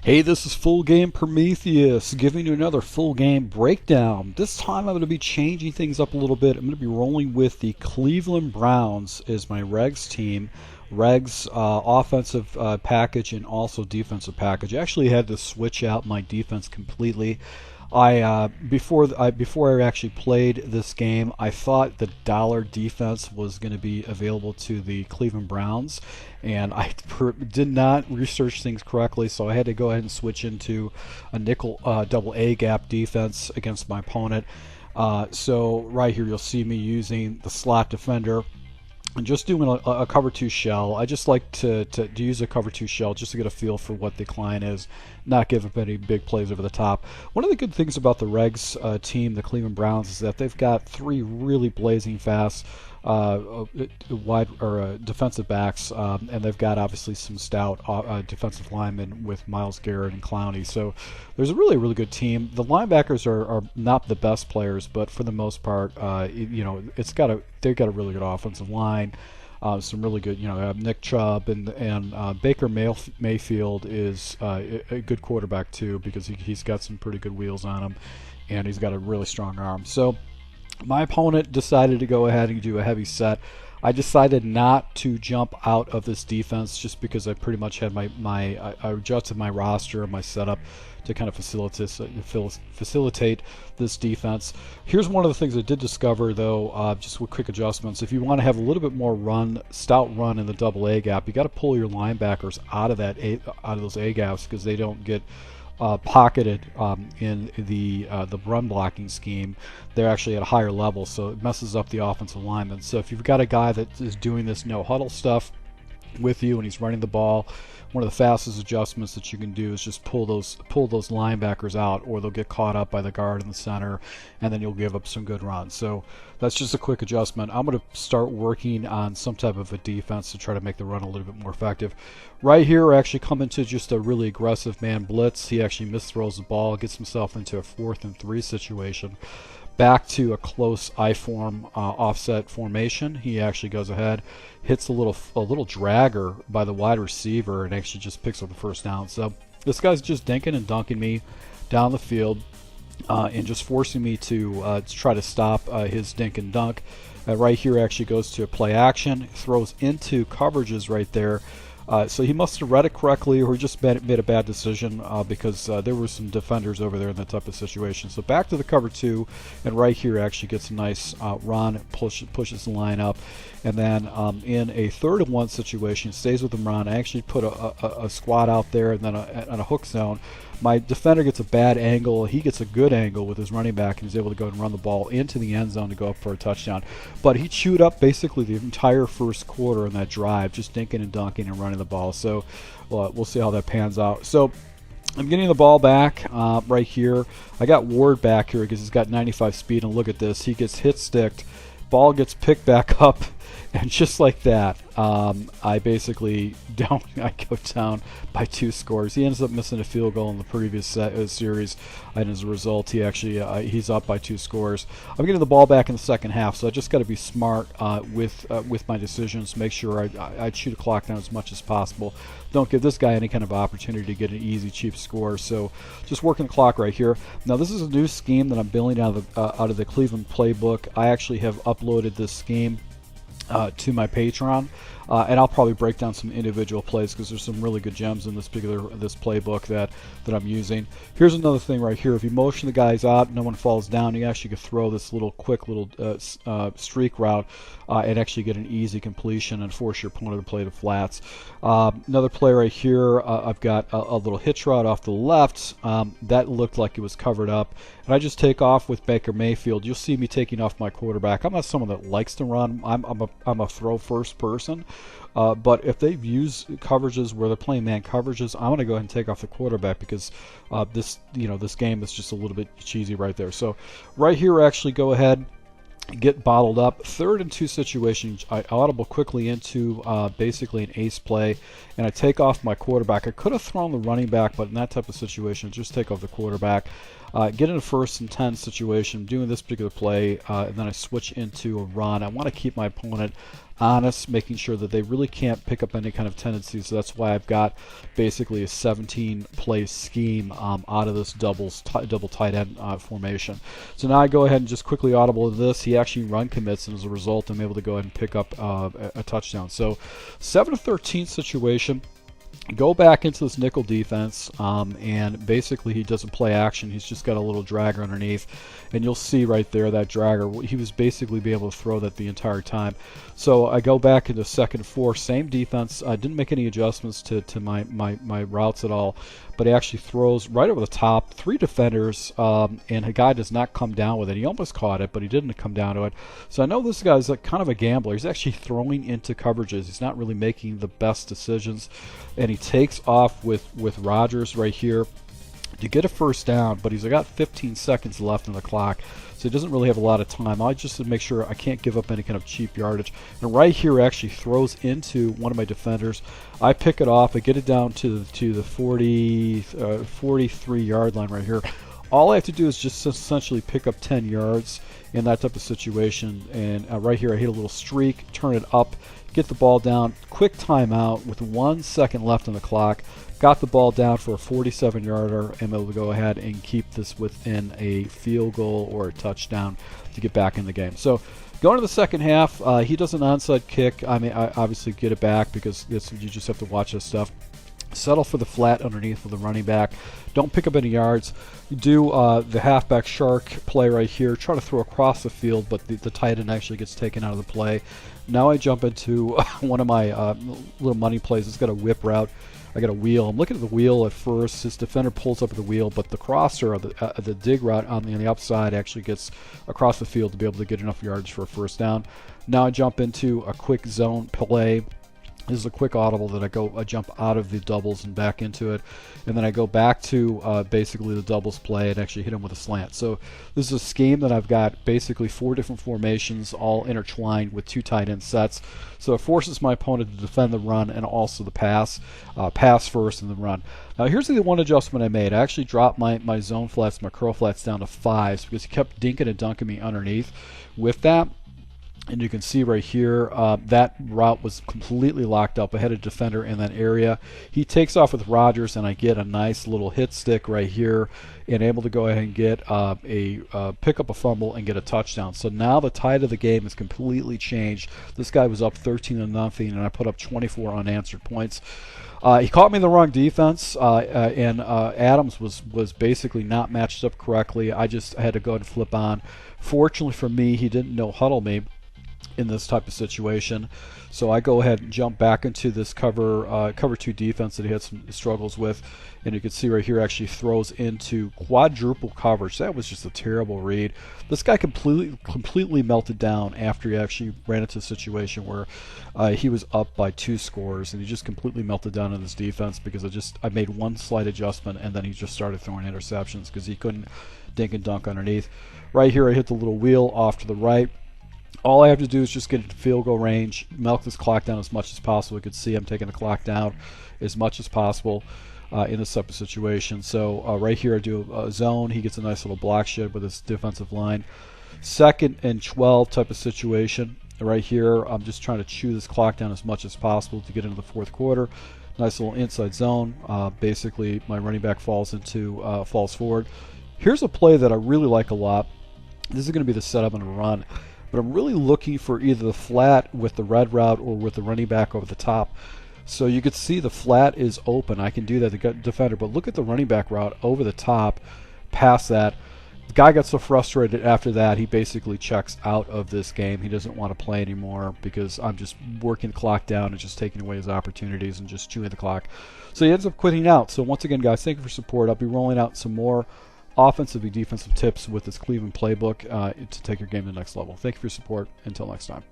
Hey, this is Full Game Prometheus giving you another full game breakdown. This time I'm going to be changing things up a little bit. I'm going to be rolling with the Cleveland Browns as my Regs team. Regs offensive package and also defensive package. I actually had to switch out my defense completely. Before I actually played this game, I thought the dollar defense was going to be available to the Cleveland Browns, and I did not research things correctly, so I had to go ahead and switch into a nickel double A gap defense against my opponent. So right here you'll see me using the slot defender and just doing a cover 2 shell. I just like to use a cover 2 shell just to get a feel for what the client is, not give up any big plays over the top. One of the good things about the Regs team, the Cleveland Browns, is that they've got 3 really blazing fast defensive backs, and they've got obviously some stout defensive linemen with Myles Garrett and Clowney. So there's a really good team. The linebackers are not the best players, but for the most part, they've got a really good offensive line. Some really good, Nick Chubb and Baker Mayfield is a good quarterback too, because he's got some pretty good wheels on him, and he's got a really strong arm. So my opponent decided to go ahead and do a heavy set. I decided not to jump out of this defense just because I pretty much had I adjusted my roster and my setup to kind of facilitate this defense. Here's one of the things I did discover though, just with quick adjustments. If you want to have a little bit more stout run in the double A gap, you got to pull your linebackers out of those A gaps because they don't get pocketed in the run blocking scheme. They're actually at a higher level, so it messes up the offensive lineman. So if you've got a guy that is doing this no huddle stuff with you and he's running the ball, one of the fastest adjustments that you can do is just pull those linebackers out, or they'll get caught up by the guard in the center, and then you'll give up some good runs. So that's just a quick adjustment. I'm going to start working on some type of a defense to try to make the run a little bit more effective. Right here, I actually come into just a really aggressive man blitz. He actually misthrows the ball, gets himself into a 4th and 3 situation. Back to a close I-form offset formation. He actually goes ahead, hits a little dragger by the wide receiver, and actually just picks up the first down. So this guy's just dinking and dunking me down the field and just forcing me to try to stop his dink and dunk. Right here actually goes to a play action, throws into coverages right there. So he must have read it correctly, or he just made a bad decision because there were some defenders over there in that type of situation. So back to the cover 2, and right here actually gets a nice run, pushes the line up, and then in a 3rd and 1 situation, stays with the run. I actually put a squat out there and then a hook zone. My defender gets a bad angle. He gets a good angle with his running back, and he's able to go and run the ball into the end zone to go up for a touchdown. But he chewed up basically the entire first quarter in that drive, just dinking and dunking and running the ball. So we'll see how that pans out. So I'm getting the ball back right here. I got Ward back here because he's got 95 speed, and look at this. He gets hit sticked. Ball gets picked back up, and just like that, I basically I go down by 2 scores. He ends up missing a field goal in the previous series, and as a result, he's up by 2 scores. I'm getting the ball back in the second half, so I just got to be smart with my decisions. Make sure I shoot a clock down as much as possible. Don't give this guy any kind of opportunity to get an easy, cheap score. So just working the clock right here. Now this is a new scheme that I'm building out of the Cleveland playbook. I actually have uploaded this scheme to my Patreon, and I'll probably break down some individual plays because there's some really good gems in this playbook that I'm using. Here's another thing right here. If you motion the guys out, no one falls down, you actually could throw this quick streak route and actually get an easy completion and force your opponent to play the flats. Another play right here, I've got a little hitch route off the left that looked like it was covered up, and I just take off with Baker Mayfield. You'll see me taking off my quarterback. I'm not someone that likes to run. I'm a throw first person. But if they've used coverages where they're playing man coverages, I'm going to go ahead and take off the quarterback because this game is just a little bit cheesy right there. So right here, actually go ahead, get bottled up. 3rd and 2 situations, I audible quickly into basically an ace play, and I take off my quarterback. I could have thrown the running back, but in that type of situation, just take off the quarterback. Get in a 1st and 10 situation, doing this particular play, and then I switch into a run. I want to keep my opponent honest, making sure that they really can't pick up any kind of tendencies. So that's why I've got basically a 17-play scheme out of this double tight end formation. So now I go ahead and just quickly audible this. He actually run commits, and as a result, I'm able to go ahead and pick up a touchdown. So 7-13 situation. Go back into this nickel defense, and basically he doesn't play action. He's just got a little dragger underneath, and you'll see right there that dragger, he was basically be able to throw that the entire time. So I go back into 2nd 4, same defense. I didn't make any adjustments to my routes at all, but he actually throws right over the top, 3 defenders, and a guy does not come down with it. He almost caught it, but he didn't come down to it. So I know this guy's kind of a gambler. He's actually throwing into coverages. He's not really making the best decisions, and he takes off with Rodgers right here to get a first down, but he's got 15 seconds left on the clock, so he doesn't really have a lot of time. I just to make sure I can't give up any kind of cheap yardage. And right here actually throws into one of my defenders. I pick it off. I get it down to the 43-yard line right here. All I have to do is just essentially pick up 10 yards in that type of situation. And right here I hit a little streak, turn it up, get the ball down, quick timeout with 1 second left on the clock. Got the ball down for a 47-yarder. I'm able to go ahead and keep this within a field goal or a touchdown to get back in the game. So going to the second half, he does an onside kick. I mean, I obviously get it back because you just have to watch this stuff. Settle for the flat underneath with the running back. Don't pick up any yards. You do the halfback shark play right here. Try to throw across the field, but the tight end actually gets taken out of the play. Now I jump into one of my little money plays. It's got a whip route. I got a wheel. I'm looking at the wheel at first. His defender pulls up at the wheel, but the crosser, or the dig route on the upside actually gets across the field to be able to get enough yards for a first down. Now I jump into a quick zone play. This is a quick audible that I jump out of the doubles and back into it, and then I go back to basically the doubles play and actually hit him with a slant. So this is a scheme that I've got basically 4 different formations all intertwined with 2 tight end sets. So it forces my opponent to defend the run and also the pass first and then run. Now here's the one adjustment I made. I actually dropped my zone flats, my curl flats down to 5s because he kept dinking and dunking me underneath with that. And you can see right here, that route was completely locked up. I had a defender in that area. He takes off with Rodgers, and I get a nice little hit stick right here and able to go ahead and get pick up a fumble and get a touchdown. So now the tide of the game is completely changed. This guy was up 13-0, and I put up 24 unanswered points. He caught me in the wrong defense, and Adams was basically not matched up correctly. I just had to go ahead and flip on. Fortunately for me, he didn't no-huddle me in this type of situation, so I go ahead and jump back into this cover 2 defense that he had some struggles with, and you can see right here actually throws into quadruple coverage. That was just a terrible read. This guy completely melted down after he actually ran into a situation where he was up by 2 scores, and he just completely melted down in this defense because I made one slight adjustment, and then he just started throwing interceptions because he couldn't dink and dunk underneath. Right here I hit the little wheel off to the right. All I have to do is just get into field goal range, milk this clock down as much as possible. You can see I'm taking the clock down as much as possible in this type of situation. So right here I do a zone. He gets a nice little block shed with his defensive line. 2nd and 12 type of situation. Right here I'm just trying to chew this clock down as much as possible to get into the 4th quarter. Nice little inside zone. Basically my running back falls forward. Here's a play that I really like a lot. This is going to be the setup and a run. But I'm really looking for either the flat with the red route or with the running back over the top. So you can see the flat is open. I can do that to get defender, but look at the running back route over the top, past that. The guy got so frustrated after that, he basically checks out of this game. He doesn't want to play anymore because I'm just working the clock down and just taking away his opportunities and just chewing the clock. So he ends up quitting out. So once again, guys, thank you for support. I'll be rolling out some more offensive and defensive tips with this Cleveland playbook to take your game to the next level. Thank you for your support. Until next time.